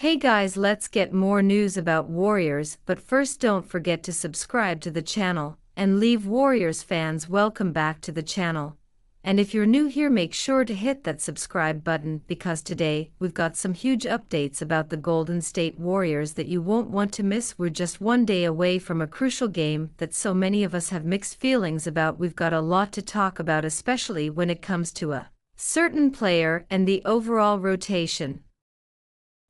Hey guys, let's get more news about Warriors, but first don't forget to subscribe to the channel, and leave Warriors fans welcome back to the channel. And if you're new here, make sure to hit that subscribe button because today we've got some huge updates about the Golden State Warriors that you won't want to miss. We're just one day away from a crucial game that so many of us have mixed feelings about. We've got a lot to talk about, especially when it comes to a certain player and the overall rotation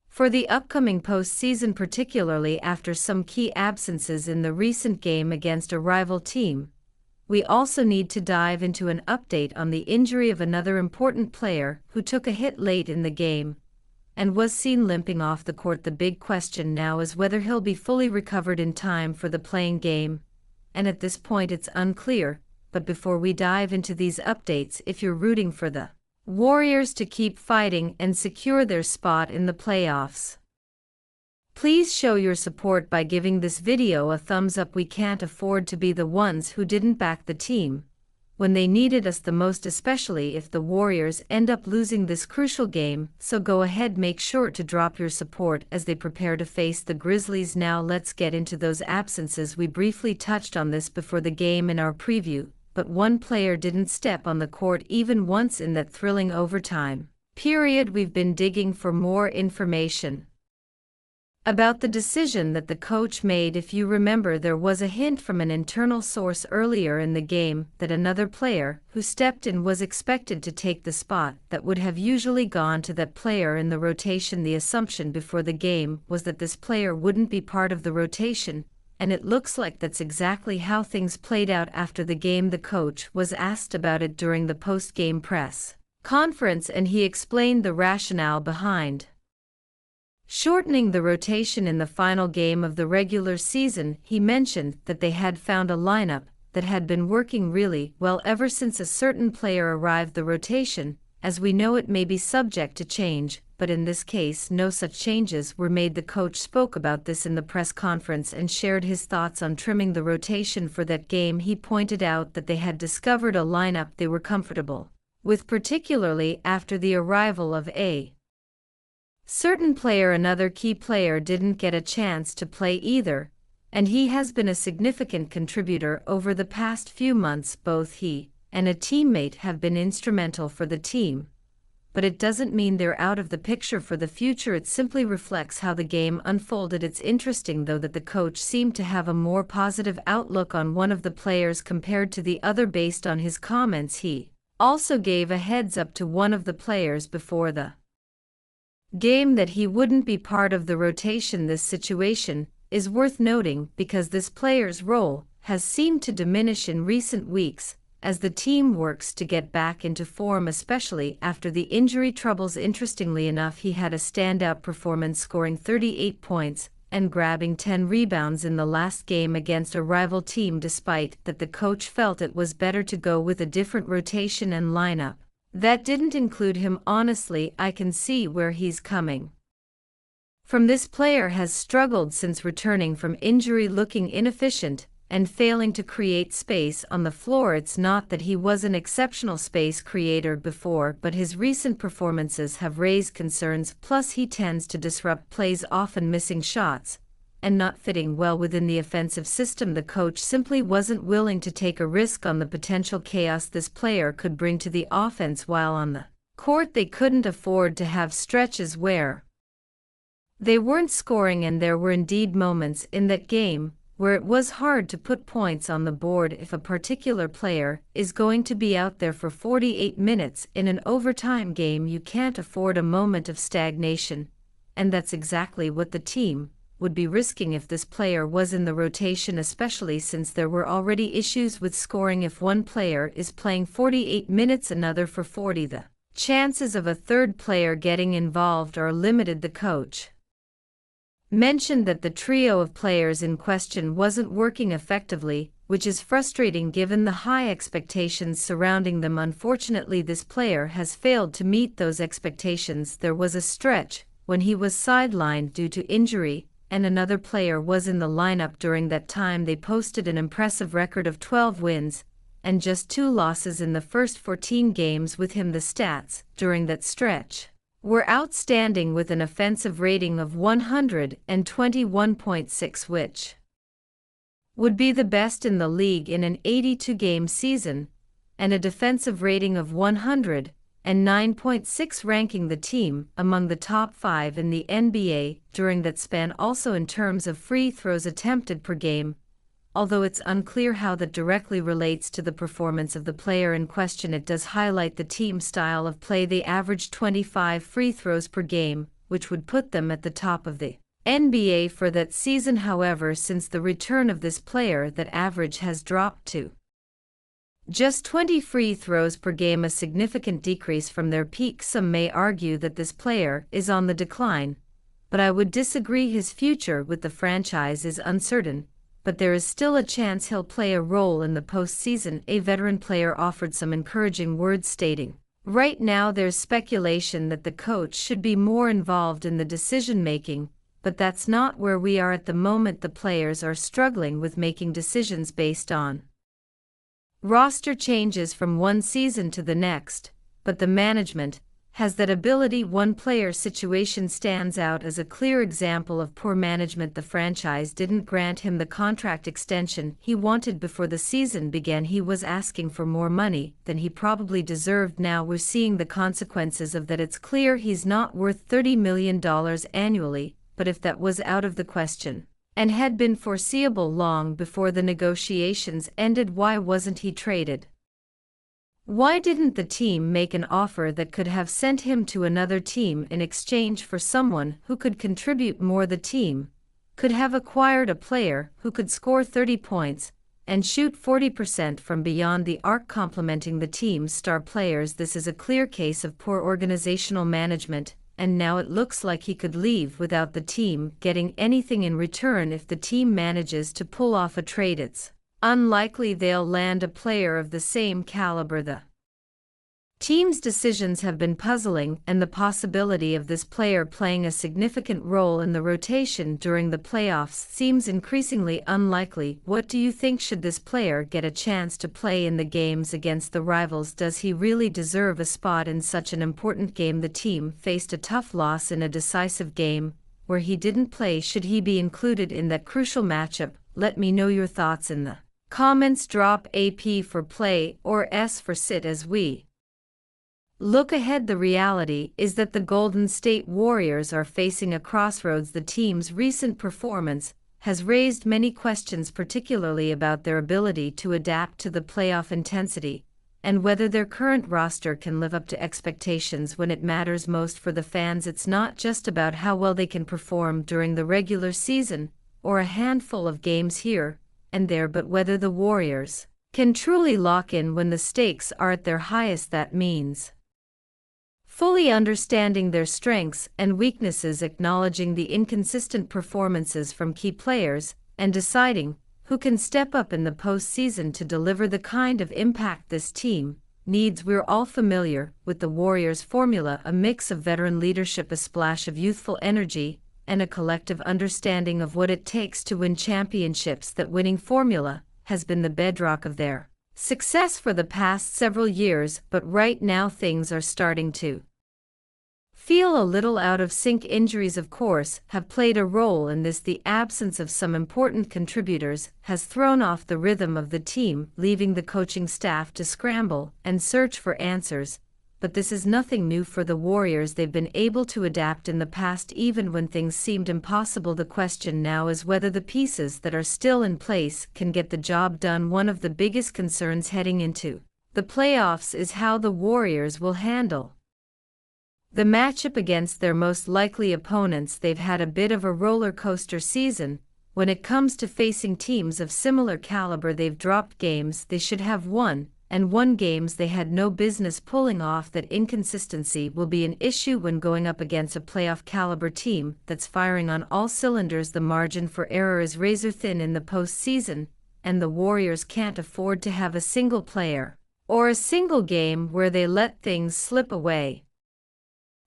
for the upcoming postseason, particularly after some key absences in the recent game against a rival team. We also need to dive into an update on the injury of another important player who took a hit late in the game and was seen limping off the court. The big question now is whether he'll be fully recovered in time for the playing game, and at this point it's unclear. But before we dive into these updates, if you're rooting for the Warriors to keep fighting and secure their spot in the playoffs, please show your support by giving this video a thumbs up. We can't afford to be the ones who didn't back the team when they needed us the most, especially if the Warriors end up losing this crucial game. So go ahead, make sure to drop your support as they prepare to face the Grizzlies. Now let's get into those absences. We briefly touched on this before the game in our preview, but one player didn't step on the court even once in that thrilling overtime period. We've been digging for more information about the decision that the coach made. If you remember, there was a hint from an internal source earlier in the game that another player who stepped in was expected to take the spot that would have usually gone to that player in the rotation. The assumption before the game was that this player wouldn't be part of the rotation, and it looks like that's exactly how things played out. After the game, the coach was asked about it during the post-game press conference, and he explained the rationale behind shortening the rotation in the final game of the regular season. He mentioned that they had found a lineup that had been working really well ever since a certain player arrived. The rotation, as we know it, may be subject to change, but in this case no such changes were made. The coach spoke about this in the press conference and shared his thoughts on trimming the rotation for that game. He pointed out that they had discovered a lineup they were comfortable with, particularly after the arrival of a certain player. Another key player didn't get a chance to play either, and he has been a significant contributor over the past few months. Both he and a teammate have been instrumental for the team, but it doesn't mean they're out of the picture for the future. It simply reflects how the game unfolded. It's interesting, though, that the coach seemed to have a more positive outlook on one of the players compared to the other. Based on his comments, he also gave a heads up to one of the players before the game that he wouldn't be part of the rotation. This situation is worth noting because this player's role has seemed to diminish in recent weeks as the team works to get back into form, especially after the injury troubles. Interestingly enough, he had a standout performance, scoring 38 points and grabbing 10 rebounds in the last game against a rival team, despite that the coach felt it was better to go with a different rotation and lineup that didn't include him. Honestly, I can see where he's coming from. This player has struggled since returning from injury, looking inefficient and failing to create space on the floor. It's not that he was an exceptional space creator before, but his recent performances have raised concerns. Plus, he tends to disrupt plays, often missing shots and not fitting well within the offensive system. The coach simply wasn't willing to take a risk on the potential chaos this player could bring to the offense while on the court. They couldn't afford to have stretches where they weren't scoring, and there were indeed moments in that game where it was hard to put points on the board. If a particular player is going to be out there for 48 minutes in an overtime game, you can't afford a moment of stagnation, and that's exactly what the team would be risking if this player was in the rotation, especially since there were already issues with scoring. If one player is playing 48 minutes, another for 40, the chances of a third player getting involved are limited. The coach mentioned that the trio of players in question wasn't working effectively, which is frustrating given the high expectations surrounding them. Unfortunately, this player has failed to meet those expectations. There was a stretch when he was sidelined due to injury, and another player was in the lineup during that time. They posted an impressive record of 12 wins and just 2 losses in the first 14 games with him. The stats during that stretch were outstanding with an offensive rating of 121.6, which would be the best in the league in an 82-game season, and a defensive rating of 109.6, ranking the team among the top 5 in the NBA during that span. Also in terms of free throws attempted per game, although it's unclear how that directly relates to the performance of the player in question, it does highlight the team's style of play. They averaged 25 free throws per game, which would put them at the top of the NBA for that season. However, since the return of this player, that average has dropped to just 20 free throws per game, a significant decrease from their peak. Some may argue that this player is on the decline, but I would disagree. His future with the franchise is uncertain, but there is still a chance he'll play a role in the postseason. A veteran player offered some encouraging words, stating, "Right now there's speculation that the coach should be more involved in the decision-making, but that's not where we are at the moment. The players are struggling with making decisions based on roster changes from one season to the next, but the management has that ability." One player situation stands out as a clear example of poor management. The franchise didn't grant him the contract extension he wanted before the season began. He was asking for more money than he probably deserved. Now we're seeing the consequences of that. It's clear he's not worth $30 million annually, but if that was out of the question and had been foreseeable long before the negotiations ended, why wasn't he traded? Why didn't the team make an offer that could have sent him to another team in exchange for someone who could contribute more? The team could have acquired a player who could score 30 points and shoot 40% from beyond the arc, complementing the team's star players. This is a clear case of poor organizational management, and now it looks like he could leave without the team getting anything in return. If the team manages to pull off a trade, it's unlikely they'll land a player of the same caliber. The team's decisions have been puzzling, and the possibility of this player playing a significant role in the rotation during the playoffs seems increasingly unlikely. What do you think? Should this player get a chance to play in the games against the rivals? Does he really deserve a spot in such an important game? The team faced a tough loss in a decisive game where he didn't play. Should he be included in that crucial matchup? Let me know your thoughts in the comments. Drop a P for play or S for sit as we look ahead. The reality is that the Golden State Warriors are facing a crossroads. The team's recent performance has raised many questions, particularly about their ability to adapt to the playoff intensity and whether their current roster can live up to expectations when it matters most for the fans. It's not just about how well they can perform during the regular season or a handful of games here and there, but whether the Warriors can truly lock in when the stakes are at their highest. That means fully understanding their strengths and weaknesses, acknowledging the inconsistent performances from key players, and deciding who can step up in the postseason to deliver the kind of impact this team needs. We're all familiar with the Warriors' formula: a mix of veteran leadership, a splash of youthful energy, and a collective understanding of what it takes to win championships. That winning formula has been the bedrock of their success for the past several years, but right now things are starting to feel a little out of sync. Injuries, of course, have played a role in this. The absence of some important contributors has thrown off the rhythm of the team, leaving the coaching staff to scramble and search for answers. But this is nothing new for the Warriors. They've been able to adapt in the past, even when things seemed impossible. The question now is whether the pieces that are still in place can get the job done. One of the biggest concerns heading into the playoffs is how the Warriors will handle the matchup against their most likely opponents. They've had a bit of a roller coaster season when it comes to facing teams of similar caliber. They've dropped games they should have won and won games they had no business pulling off. That inconsistency will be an issue when going up against a playoff caliber team that's firing on all cylinders. The margin for error is razor thin in the postseason, and the Warriors can't afford to have a single player or a single game where they let things slip away.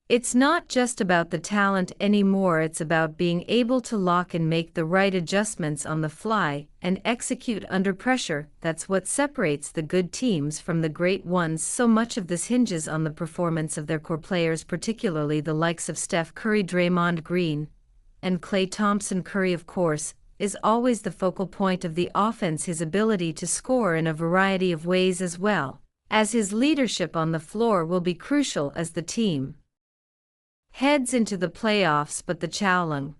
It's not just about the talent anymore, it's about being able to lock and make the right adjustments on the fly and execute under pressure. That's what separates the good teams from the great ones. So much of this hinges on the performance of their core players, particularly the likes of Steph Curry, Draymond Green, and Klay Thompson. Curry, of course, is always the focal point of the offense, his ability to score in a variety of ways as well as his leadership on the floor will be crucial as the team heads into the playoffs. But the challenge